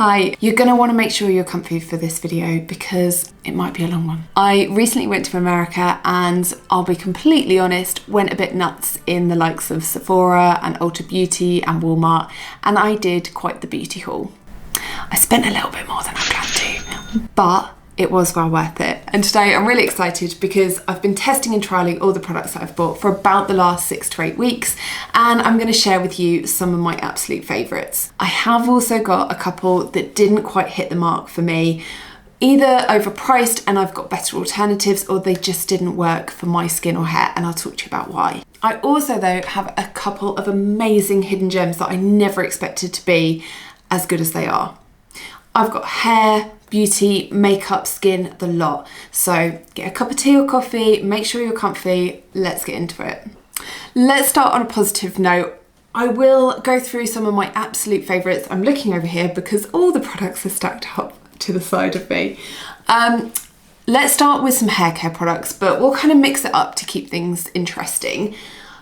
Hi, you're going to want to make sure you're comfy for this video because it might be a long one. I recently went to America and I'll be completely honest, went a bit nuts in the likes of Sephora and Ulta Beauty and Walmart, and I did quite the beauty haul. I spent a little bit more than I planned to, but it was well worth it. And today I'm really excited because I've been testing and trialing all the products that I've bought for about the last 6 to 8 weeks, and I'm going to share with you some of my absolute favourites. I have also got a couple that didn't quite hit the mark for me, either overpriced and I've got better alternatives, or they just didn't work for my skin or hair, and I'll talk to you about why. I also though have a couple of amazing hidden gems that I never expected to be as good as they are. I've got hair, beauty, makeup, skin, the lot. So get a cup of tea or coffee, make sure you're comfy, let's get into it. Let's start on a positive note. I will go through some of my absolute favourites. I'm looking over here because all the products are stacked up to the side of me. Let's start with some hair care products, but we'll kind of mix it up to keep things interesting.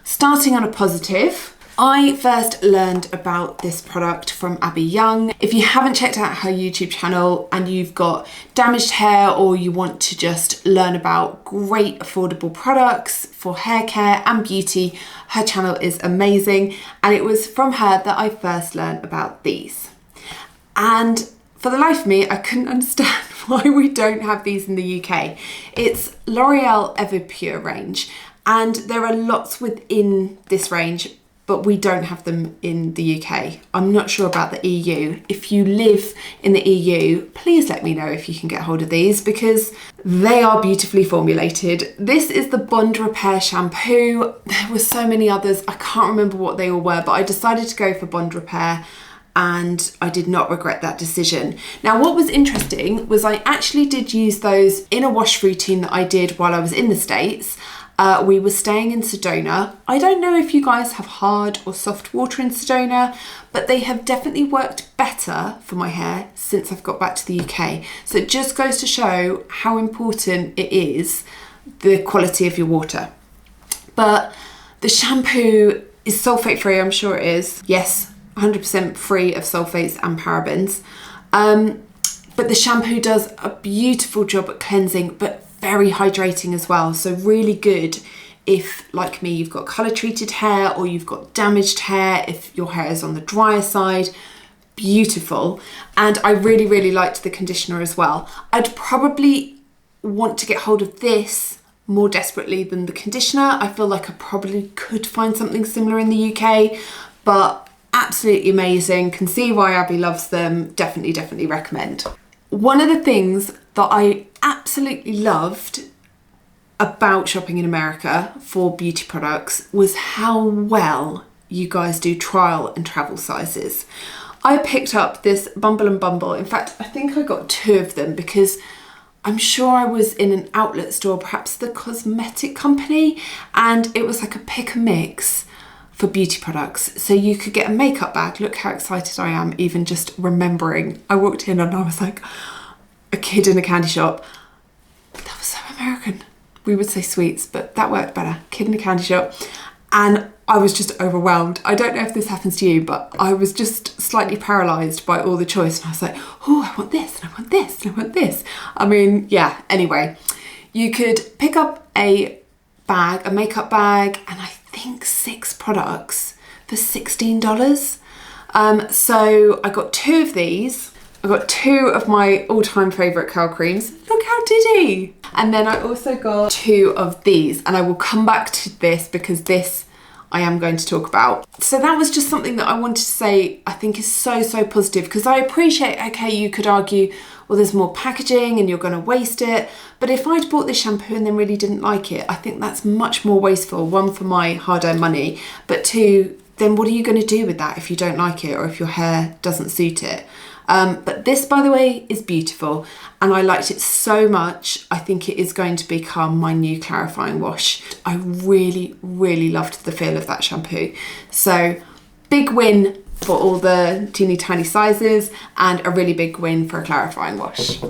Starting on a positive, I first learned about this product from Abby Young. If you haven't checked out her YouTube channel and you've got damaged hair, or you want to just learn about great affordable products for hair care and beauty, her channel is amazing. And it was from her that I first learned about these. And for the life of me, I couldn't understand why we don't have these in the UK. It's L'Oreal Everpure range, and there are lots within this range, but we don't have them in the UK. I'm not sure about the EU. If you live in the EU, please let me know if you can get hold of these because they are beautifully formulated. This is the Bond Repair shampoo. There were so many others, I can't remember what they all were, but I decided to go for Bond Repair and I did not regret that decision. Now, what was interesting was I actually did use those in a wash routine that I did while I was in the States. We were staying in Sedona. I don't know if you guys have hard or soft water in Sedona, but they have definitely worked better for my hair since I've got back to the UK. So it just goes to show how important it is, the quality of your water. But the shampoo is sulfate free, I'm sure it is. Yes, 100% free of sulfates and parabens. But the shampoo does a beautiful job at cleansing, but very hydrating as well. So really good if, like me, you've got colour treated hair or you've got damaged hair, if your hair is on the drier side. Beautiful. And I really, really liked the conditioner as well. I'd probably want to get hold of this more desperately than the conditioner. I feel like I probably could find something similar in the UK, but absolutely amazing. Can see why Abby loves them. Definitely recommend. One of the things that I absolutely loved about shopping in America for beauty products was how well you guys do trial and travel sizes. I picked up this Bumble Bumble. In fact, I think I got 2 of them because I'm sure I was in an outlet store, perhaps the cosmetic company, and it was like a pick and mix for beauty products. So you could get a makeup bag. Look how excited I am even just remembering. I walked in and I was like a kid in a candy shop. That was so American. We would say sweets, but that worked better. Kid in a candy shop. And I was just overwhelmed. I don't know if this happens to you, but I was just slightly paralysed by all the choice. And I was like, oh, I want this, and I want this, and I want this. I mean, yeah, anyway. You could pick up a bag, a makeup bag, and I think 6 products for $16. So I got 2 of these. I got 2 of my all-time favourite curl creams. Look how diddy! And then I also got 2 of these, and I will come back to this because this I am going to talk about. So that was just something that I wanted to say I think is so positive, because I appreciate, okay, you could argue, well, there's more packaging and you're going to waste it. But if I'd bought this shampoo and then really didn't like it, I think that's much more wasteful. 1, for my hard-earned money, but 2, then what are you going to do with that if you don't like it or if your hair doesn't suit it? But this, by the way, is beautiful and I liked it so much. I think it is going to become my new clarifying wash. I really loved the feel of that shampoo. So big win for all the teeny tiny sizes and a really big win for a clarifying wash.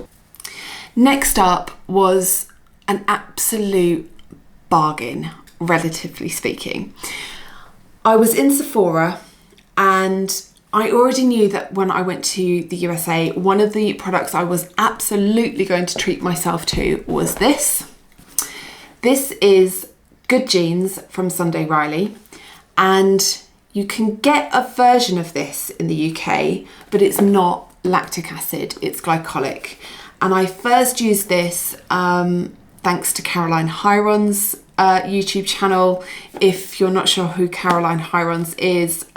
Next up was an absolute bargain, relatively speaking. I was in Sephora and I already knew that when I went to the USA, one of the products I was absolutely going to treat myself to was this. This is Good Genes from Sunday Riley, and you can get a version of this in the UK, but it's not lactic acid, it's glycolic. And I first used this thanks to Caroline Hyron's YouTube channel. If you're not sure who Caroline Hirons is,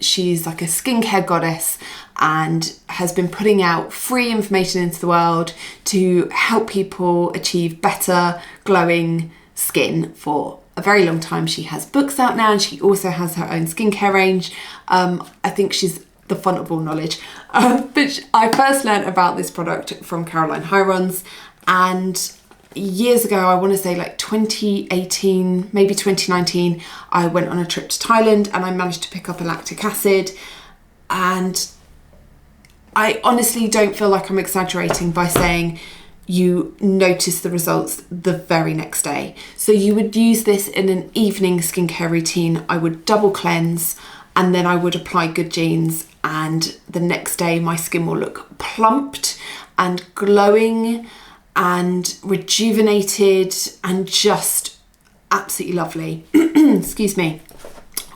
she's like a skincare goddess and has been putting out free information into the world to help people achieve better glowing skin for a very long time. She has books out now and she also has her own skincare range. I think she's the font of all knowledge. But I first learned about this product from Caroline Hirons, and years ago, I want to say like 2018, maybe 2019, I went on a trip to Thailand and I managed to pick up a lactic acid, and I honestly don't feel like I'm exaggerating by saying you notice the results the very next day. So you would use this in an evening skincare routine. I would double cleanse and then I would apply Good Genes, and the next day my skin will look plumped and glowing and rejuvenated and just absolutely lovely. Excuse me.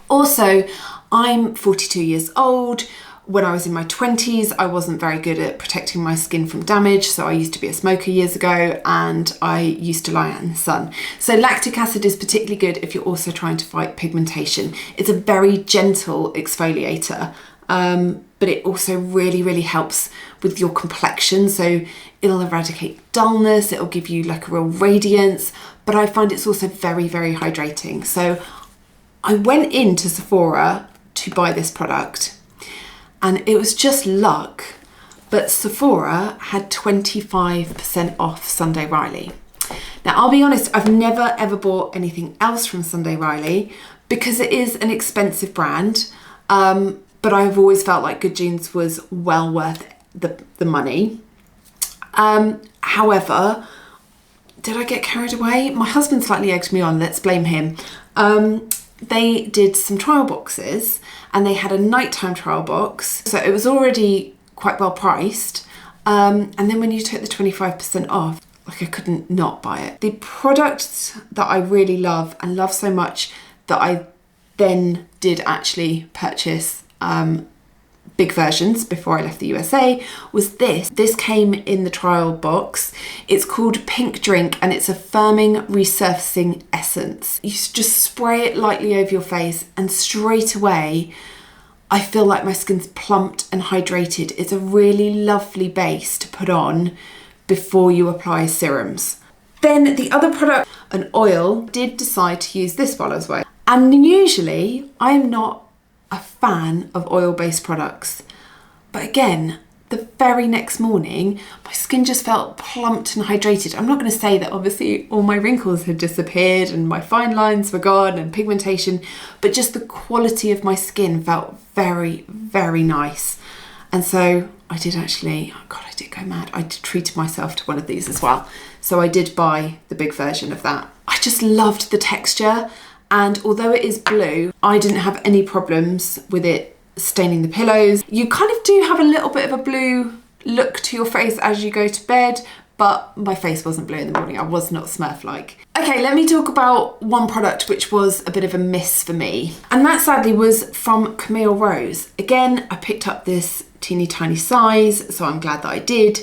Also, I'm 42 years old. When I was in my 20s, I wasn't very good at protecting my skin from damage. So I used to be a smoker years ago and I used to lie out in the sun. So lactic acid is particularly good if you're also trying to fight pigmentation. It's a very gentle exfoliator, but it also really helps with your complexion. So it'll eradicate dullness, it'll give you like a real radiance, but I find it's also very hydrating. So I went into Sephora to buy this product, and it was just luck, but Sephora had 25% off Sunday Riley. Now, I'll be honest, I've never ever bought anything else from Sunday Riley because it is an expensive brand, but I've always felt like Good Genes was well worth the money. However, did I get carried away? My husband slightly egged me on, let's blame him. They did some trial boxes and they had a nighttime trial box. So it was already quite well priced. And then when you took the 25% off, like I couldn't not buy it. The product that I really love and love so much that I then did actually purchase big versions before I left the USA was this. This came in the trial box. It's called Pink Drink and it's a firming resurfacing essence. You just spray it lightly over your face and straight away I feel like my skin's plumped and hydrated. It's a really lovely base to put on before you apply serums. Then the other product, an oil, did decide to use this while I was away. And usually I'm not a fan of oil-based products, but again, the very next morning my skin just felt plumped and hydrated. I'm not going to say that obviously all my wrinkles had disappeared and my fine lines were gone and pigmentation, but just the quality of my skin felt very nice. And so I did actually, oh God, I did go mad. I treated myself to one of these as well. So I did buy the big version of that. I just loved the texture. And although it is blue, I didn't have any problems with it staining the pillows. You kind of do have a little bit of a blue look to your face as you go to bed, but my face wasn't blue in the morning. I was not Smurf-like. Okay, let me talk about one product which was a bit of a miss for me. And that sadly was from Camille Rose. Again, I picked up this teeny tiny size, so I'm glad that I did,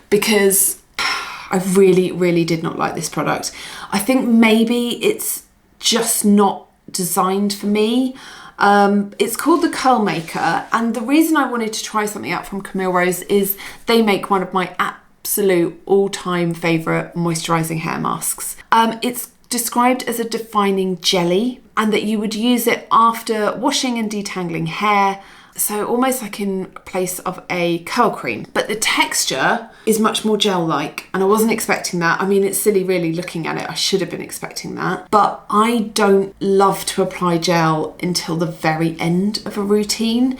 because I really did not like this product. I think maybe it's just not designed for me. It's called the Curl Maker, and the reason I wanted to try something out from Camille Rose is they make one of my absolute all-time favourite moisturising hair masks. It's described as a defining jelly, and that you would use it after washing and detangling hair, so almost like in place of a curl cream. But the texture is much more gel-like, and I wasn't expecting that. I mean, it's silly really looking at it. I should have been expecting that. But I don't love to apply gel until the very end of a routine,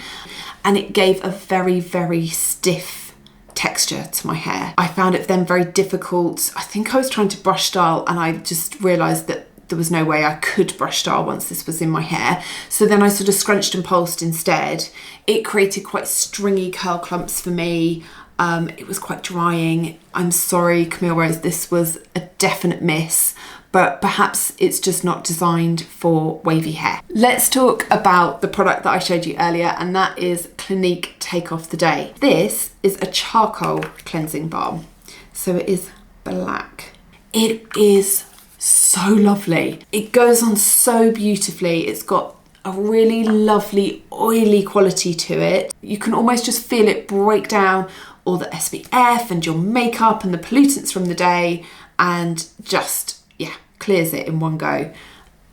and it gave a very stiff texture to my hair. I found it then very difficult. I think I was trying to brush style and I just realised that there was no way I could brush style once this was in my hair. So then I sort of scrunched and pulsed instead. It created quite stringy curl clumps for me. It was quite drying. I'm sorry, Camille Rose, this was a definite miss, but perhaps it's just not designed for wavy hair. Let's talk about the product that I showed you earlier, and that is Clinique Take Off the Day. This is a charcoal cleansing balm. So it is black. It is so lovely. It goes on so beautifully. It's got a really lovely oily quality to it. You can almost just feel it break down all the SPF and your makeup and the pollutants from the day, and just, yeah, clears it in one go.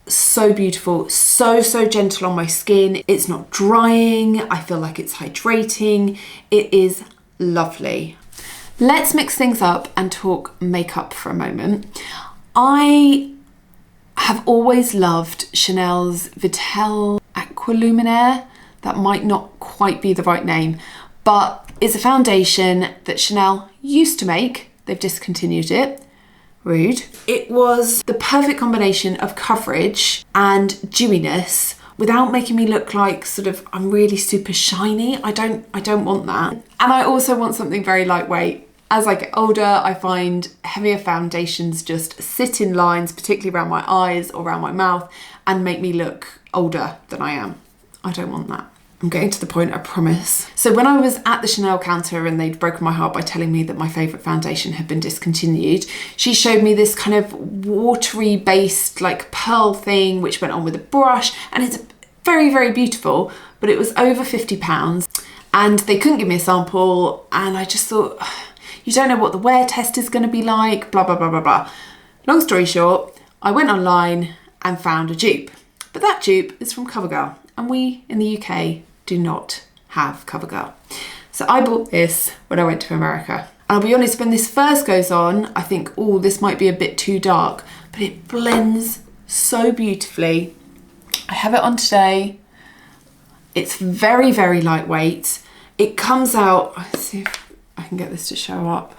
So beautiful, so gentle on my skin. It's not drying. I feel like it's hydrating. It is lovely. Let's mix things up and talk makeup for a moment. I have always loved Chanel's Vitel Aqualuminaire. That might not quite be the right name, but it's a foundation that Chanel used to make. They've discontinued it. Rude. It was the perfect combination of coverage and dewiness without making me look like sort of I'm really super shiny. I don't want that. And I also want something very lightweight. As I get older, I find heavier foundations just sit in lines, particularly around my eyes or around my mouth, and make me look older than I am. I don't want that. I'm getting to the point, I promise. So when I was at the Chanel counter and they'd broken my heart by telling me that my favourite foundation had been discontinued, she showed me this kind of watery based like pearl thing which went on with a brush, and it's very beautiful, but it was over £50 and they couldn't give me a sample, and I just thought, you don't know what the wear test is going to be like, blah blah blah blah blah. Long story short, I went online and found a dupe, but that dupe is from CoverGirl, and we in the UK do not have CoverGirl. So I bought this when I went to America. I'll be honest, when this first goes on, I think, oh, this might be a bit too dark, but it blends so beautifully. I have it on today. It's very lightweight. It comes out, let's see if I can get this to show up.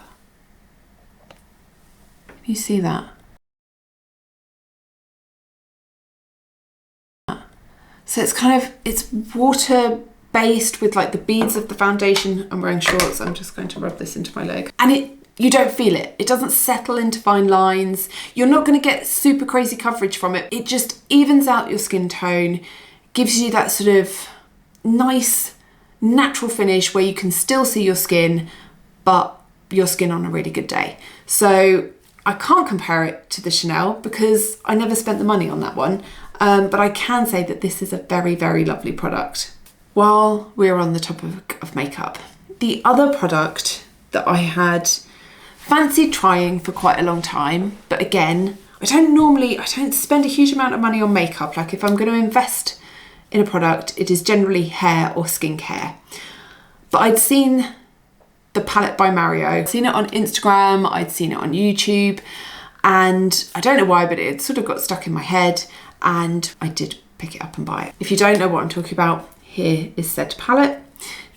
Can you see that? So it's kind of, it's water based with like the beads of the foundation. I'm wearing shorts. I'm just going to rub this into my leg. And you don't feel it. It doesn't settle into fine lines. You're not going to get super crazy coverage from it. It just evens out your skin tone, gives you that sort of nice natural finish where you can still see your skin, but your skin on a really good day. So I can't compare it to the Chanel because I never spent the money on that one. But I can say that this is a very lovely product. While we're on the topic of makeup, the other product that I had fancied trying for quite a long time, but again, I don't spend a huge amount of money on makeup. Like if I'm going to invest in a product, it is generally hair or skincare. But I'd seen the palette by Mario. I'd seen it on Instagram, I'd seen it on YouTube, and I don't know why, but it sort of got stuck in my head, and I did pick it up and buy it. If you don't know what I'm talking about, here is said palette.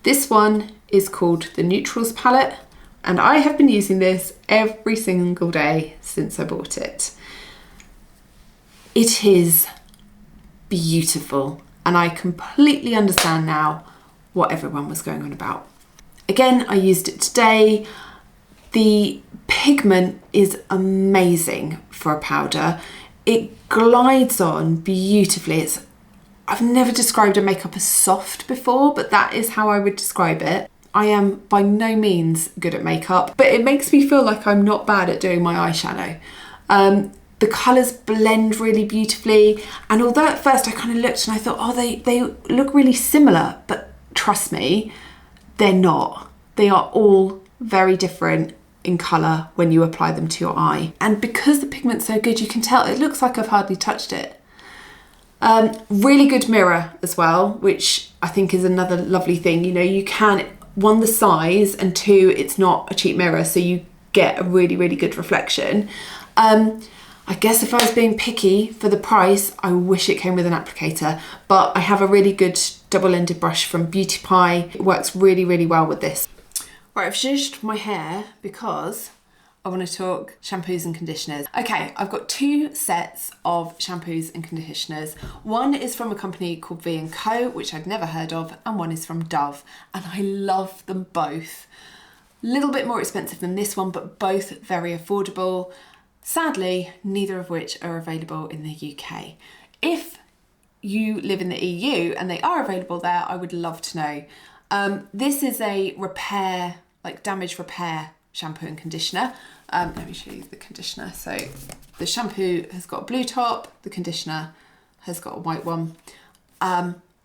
This one is called the Neutrals palette, and I have been using this every single day since I bought it. It is beautiful, and I completely understand now what everyone was going on about. Again, I used it today. The pigment is amazing for a powder. It glides on beautifully. I've never described a makeup as soft before, but that is how I would describe it. I am by no means good at makeup, but it makes me feel like I'm not bad at doing my eyeshadow. The colours blend really beautifully, and although at first I kind of looked and I thought, oh, they look really similar, but trust me, they're not. They are all very different in colour when you apply them to your eye. And because the pigment's so good, you can tell it looks like I've hardly touched it. Really good mirror as well, which I think is another lovely thing. You know, you can, one, the size, and two, it's not a cheap mirror, so you get a really good reflection. I guess if I was being picky for the price, I wish it came with an applicator, but I have a really good double-ended brush from Beauty Pie. It works really well with this. Right, I've zhuzhed my hair because I want to talk shampoos and conditioners. Okay, I've got 2 sets of shampoos and conditioners. One is from a company called V&Co, which I'd never heard of, and one is from Dove, and I love them both. A little bit more expensive than this one, but both very affordable. Sadly, neither of which are available in the UK. If you live in the EU and they are available there, I would love to know. This is a repair, like damage repair shampoo and conditioner. Let me show you the conditioner. So the shampoo has got a blue top, the conditioner has got a white one.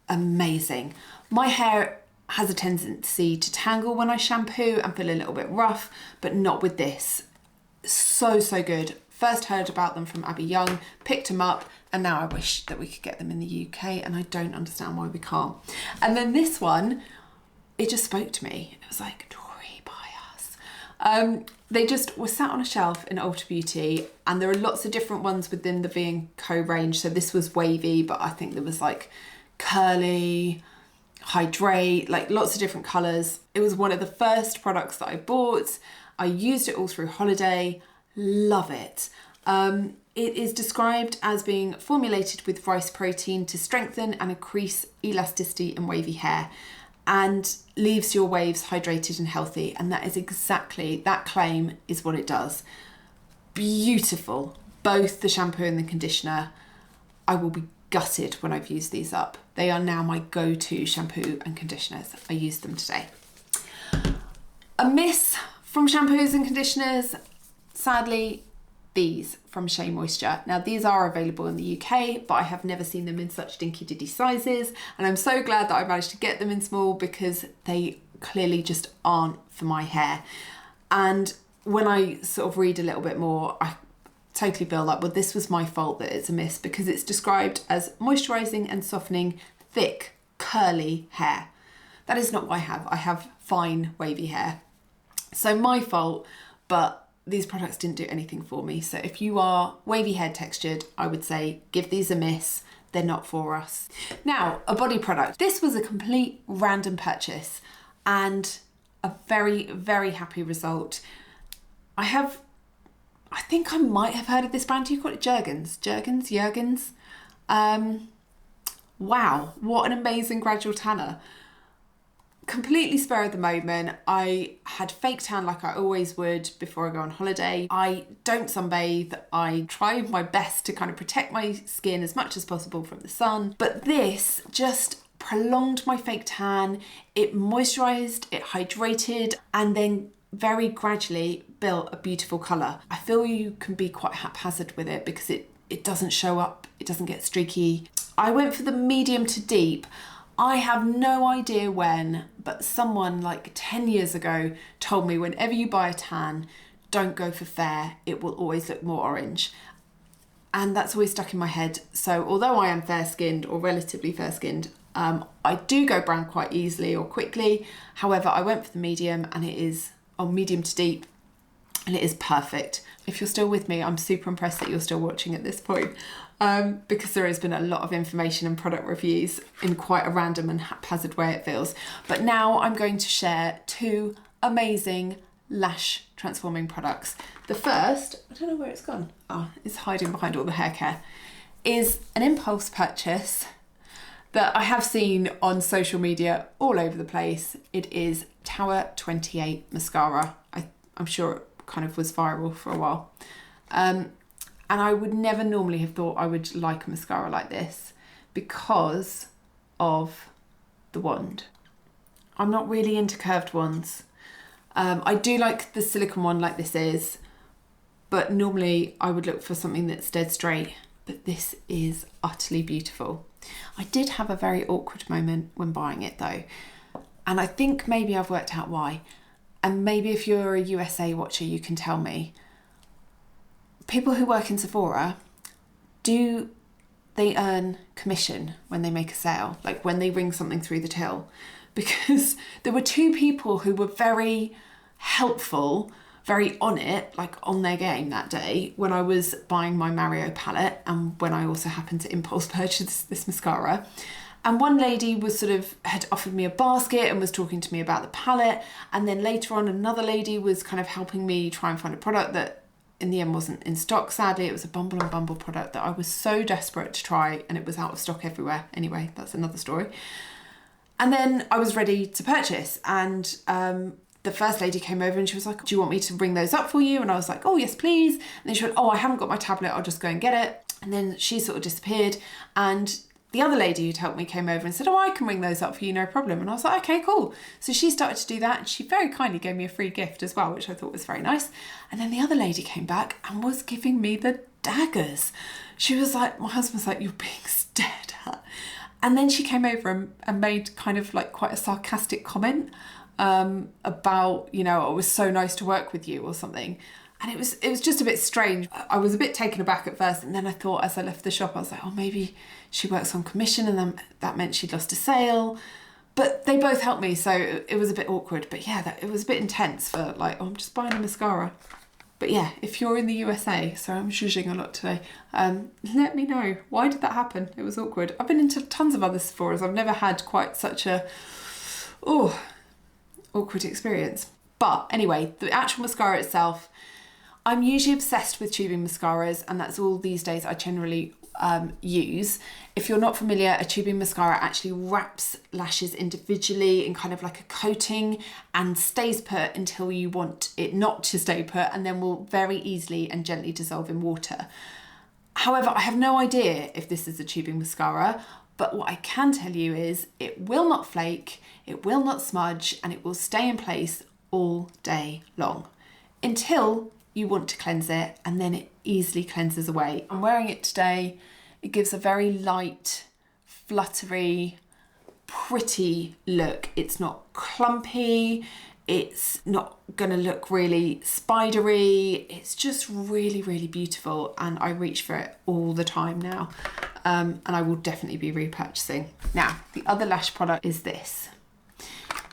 Amazing. My hair has a tendency to tangle when I shampoo and feel a little bit rough, but not with this. So good. First heard about them from Abby Young, picked them up, and now I wish that we could get them in the UK, and I don't understand why we can't. And then this one, it just spoke to me. It was like, Tori, buy us. They just were sat on a shelf in Ulta Beauty, and there are lots of different ones within the V&Co range. So this was Wavy, but I think there was like curly, hydrate, like lots of different colours. It was one of the first products that I bought. I used it all through holiday. Love it. It is described as being formulated with rice protein to strengthen and increase elasticity in wavy hair and leaves your waves hydrated and healthy. And that is exactly, that claim is what it does. Beautiful. Both the shampoo and the conditioner. I will be gutted when I've used these up. They are now my go-to shampoo and conditioners. I used them today. A miss from shampoos and conditioners, sadly, these from Shea Moisture. Now these are available in the UK, but I have never seen them in such dinky diddy sizes, and I'm so glad that I managed to get them in small because they clearly just aren't for my hair. And when I sort of read a little bit more, I totally feel like, well, this was my fault that it's a miss, because it's described as moisturising and softening thick, curly hair. That is not what I have. I have fine, wavy hair. So my fault, but these products didn't do anything for me. So if you are wavy hair textured, I would say give these a miss. They're not for us. Now, a body product. This was a complete random purchase and a very, very happy result. I think I might have heard of this brand. You call it Jergens? Wow, what an amazing gradual tanner. Completely spur of the moment. I had fake tan like I always would before I go on holiday. I don't sunbathe. I try my best to kind of protect my skin as much as possible from the sun. But this just prolonged my fake tan. It moisturised, it hydrated, and then very gradually built a beautiful colour. I feel you can be quite haphazard with it because it doesn't show up, it doesn't get streaky. I went for the medium to deep. I have no idea when, but someone like 10 years ago told me whenever you buy a tan, don't go for fair, it will always look more orange. And that's always stuck in my head. So although I am fair-skinned or relatively fair-skinned, I do go brown quite easily or quickly. However, I went for the medium, and it is medium to deep, and it is perfect. If you're still with me, I'm super impressed that you're still watching at this point, because there has been a lot of information and product reviews in quite a random and haphazard way, it feels. But now I'm going to share 2 amazing lash transforming products. The first, I don't know where it's gone. Oh, it's hiding behind all the hair care, is an impulse purchase that I have seen on social media all over the place. It is Tower 28 mascara. I'm sure it kind of was viral for a while. And I would never normally have thought I would like a mascara like this because of the wand. I'm not really into curved wands. I do like the silicone one like this is, but normally I would look for something that's dead straight, but this is utterly beautiful. I did have a very awkward moment when buying it though, and I think maybe I've worked out why. And maybe if you're a USA watcher, you can tell me. People who work in Sephora, do they earn commission when they make a sale? Like when they ring something through the till? Because there were 2 people who were very helpful, very on it, like on their game that day when I was buying my Mario palette, and when I also happened to impulse purchase this mascara. And one lady was had offered me a basket and was talking to me about the palette. And then later on, another lady was kind of helping me try and find a product that in the end wasn't in stock. Sadly, it was a Bumble and Bumble product that I was so desperate to try, and it was out of stock everywhere. Anyway, that's another story. And then I was ready to purchase, and the first lady came over and she was like, do you want me to ring those up for you? And I was like, oh yes, please. And then she went, oh, I haven't got my tablet, I'll just go and get it. And then she sort of disappeared, and the other lady who'd helped me came over and said, oh, I can ring those up for you, no problem. And I was like, okay, cool. So she started to do that, and she very kindly gave me a free gift as well, which I thought was very nice. And then the other lady came back and was giving me the daggers. She was like, my husband's like, you're being stared at. And then she came over and made kind of like quite a sarcastic comment about, you know, it was so nice to work with you or something. And it was just a bit strange. I was a bit taken aback at first, and then I thought as I left the shop, I was like, oh, maybe she works on commission and then that meant she'd lost a sale. But they both helped me, so it was a bit awkward. But yeah, it was a bit intense for like, oh, I'm just buying a mascara. But yeah, if you're in the USA, so I'm zhuzhing a lot today, let me know. Why did that happen? It was awkward. I've been into tons of other Sephoras. I've never had quite such a, awkward experience. But anyway, the actual mascara itself, I'm usually obsessed with tubing mascaras, and that's all these days I generally use. If you're not familiar, a tubing mascara actually wraps lashes individually in kind of like a coating and stays put until you want it not to stay put, and then will very easily and gently dissolve in water. However, I have no idea if this is a tubing mascara, but what I can tell you is it will not flake, it will not smudge, and it will stay in place all day long until you want to cleanse it, and then it easily cleanses away. I'm wearing it today. It gives a very light, fluttery, pretty look. It's not clumpy. It's not gonna look really spidery. It's just really, really beautiful, and I reach for it all the time now. And I will definitely be repurchasing. Now, the other lash product is this.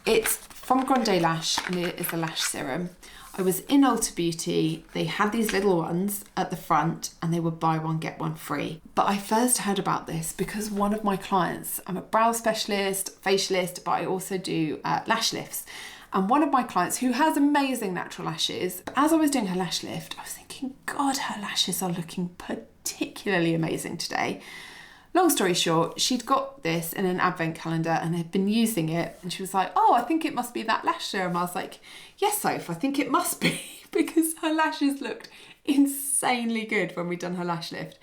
It's from Grande Lash, and it is a lash serum. I was in Ulta Beauty. They had these little ones at the front, and they would buy one, get one free. But I first heard about this because one of my clients, I'm a brow specialist, facialist, but I also do lash lifts. And one of my clients who has amazing natural lashes, as I was doing her lash lift, I was thinking, God, her lashes are looking particularly amazing today. Long story short, she'd got this in an advent calendar and had been using it, and she was like, oh, I think it must be that lash serum. I was like, yes, Soph, I think it must be, because her lashes looked insanely good when we'd done her lash lift.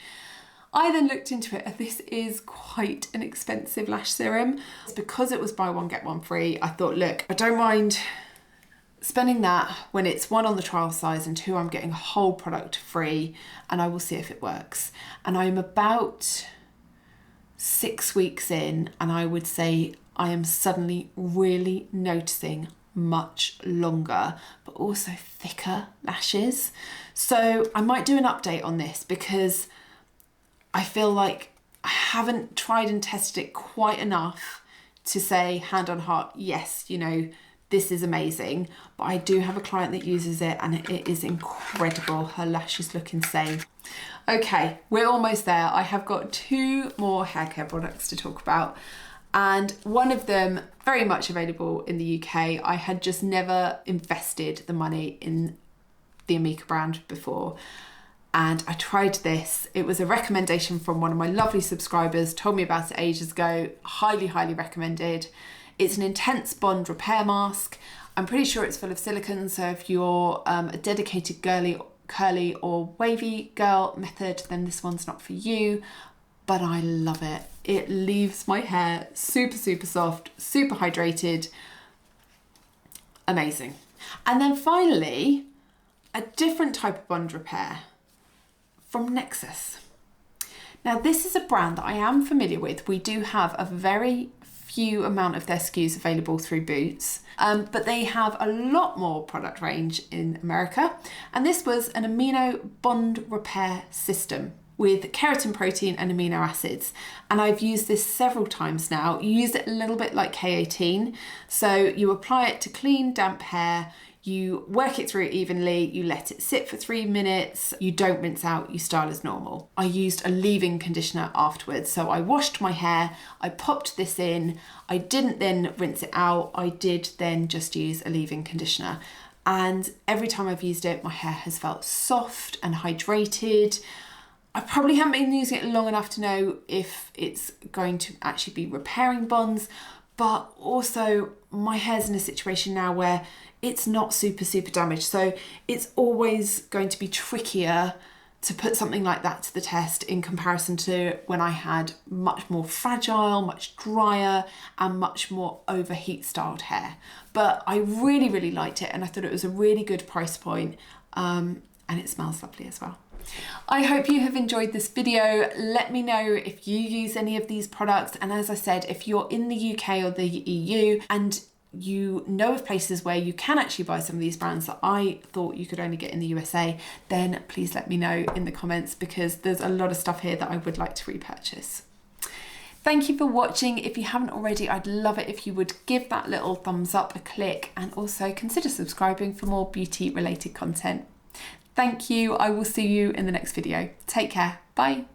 I then looked into it, and this is quite an expensive lash serum. Because it was buy one, get one free, I thought, look, I don't mind spending that when it's one, on the trial size, and two, I'm getting a whole product free, and I will see if it works. And I'm about 6 weeks in, and I would say I am suddenly really noticing much longer but also thicker lashes. So I might do an update on this, because I feel like I haven't tried and tested it quite enough to say hand on heart, yes, you know, this is amazing. But I do have a client that uses it, and it is incredible. Her lashes look insane. Okay, we're almost there. I have got 2 more hair care products to talk about, and one of them very much available in the UK. I had just never invested the money in the Amika brand before, and I tried this. It was a recommendation from one of my lovely subscribers, told me about it ages ago. Highly, highly recommended. It's an intense bond repair mask. I'm pretty sure it's full of silicone, so if you're a dedicated girly, curly or wavy girl method, then this one's not for you, but I love it. It leaves my hair super, super soft, super hydrated. Amazing. And then finally, a different type of bond repair from Nexxus. Now, this is a brand that I am familiar with. We do have a very few amount of their SKUs available through Boots, but they have a lot more product range in America. And this was an amino bond repair system with keratin protein and amino acids. And I've used this several times now. You use it a little bit like K18. So you apply it to clean, damp hair. You work it through evenly, you let it sit for 3 minutes, you don't rinse out, you style as normal. I used a leave-in conditioner afterwards. So I washed my hair, I popped this in, I didn't then rinse it out, I did then just use a leave-in conditioner. And every time I've used it, my hair has felt soft and hydrated. I probably haven't been using it long enough to know if it's going to actually be repairing bonds, but also my hair's in a situation now where it's not super damaged. So it's always going to be trickier to put something like that to the test in comparison to when I had much more fragile, much drier, and much more overheat styled hair. But I really liked it, and I thought it was a really good price point, and it smells lovely as well. I hope you have enjoyed this video. Let me know if you use any of these products, and as I said, if you're in the UK or the EU and you know of places where you can actually buy some of these brands that I thought you could only get in the USA, then please let me know in the comments, because there's a lot of stuff here that I would like to repurchase. Thank you for watching. If you haven't already, I'd love it if you would give that little thumbs up a click, and also consider subscribing for more beauty related content. Thank you. I will see you in the next video. Take care. Bye.